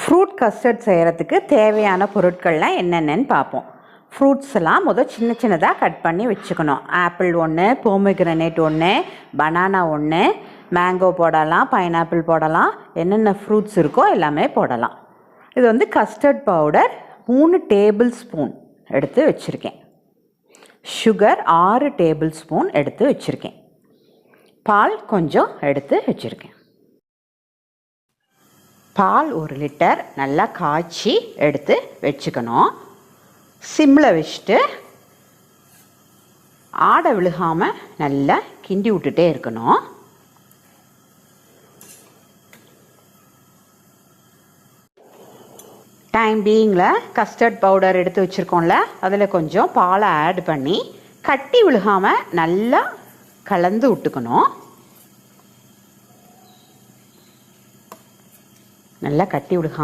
Fruit custard செய்கிறதுக்கு தேவையான பொருட்கள்லாம் என்னென்னு பார்ப்போம். ஃப்ரூட்ஸ் எல்லாம் சின்ன சின்னதாக கட் பண்ணி வச்சுக்கணும். ஆப்பிள் ஒன்று, போமோகிரானேட் ஒன்று, பனானா ஒன்று, மேங்கோ போடலாம், பைனாப்பிள் போடலாம், என்னென்ன ஃப்ரூட்ஸ் இருக்கோ எல்லாமே போடலாம். இது கஸ்டர்ட் பவுடர் 3 டேபிள் ஸ்பூன் எடுத்து வச்சுருக்கேன். சுகர் 6 டேபிள் ஸ்பூன் எடுத்து வச்சுருக்கேன். பால் கொஞ்சம் எடுத்து வச்சுருக்கேன். பால் 1 லிட்டர் நல்லா காய்ச்சி எடுத்து வச்சுக்கணும். சிம்மில் வச்சுட்டு ஆடை விழுகாமல் நல்லா கிண்டி விட்டுட்டே இருக்கணும். டைம் பீயிங்கில் கஸ்டர்ட் பவுடர் எடுத்து வச்சுருக்கோம்ல, அதில் கொஞ்சம் பாலை ஆட் பண்ணி கட்டி விழுகாமல் நல்லா கலந்து விட்டுக்கணும். நல்லா கட்டி விழுகாமல்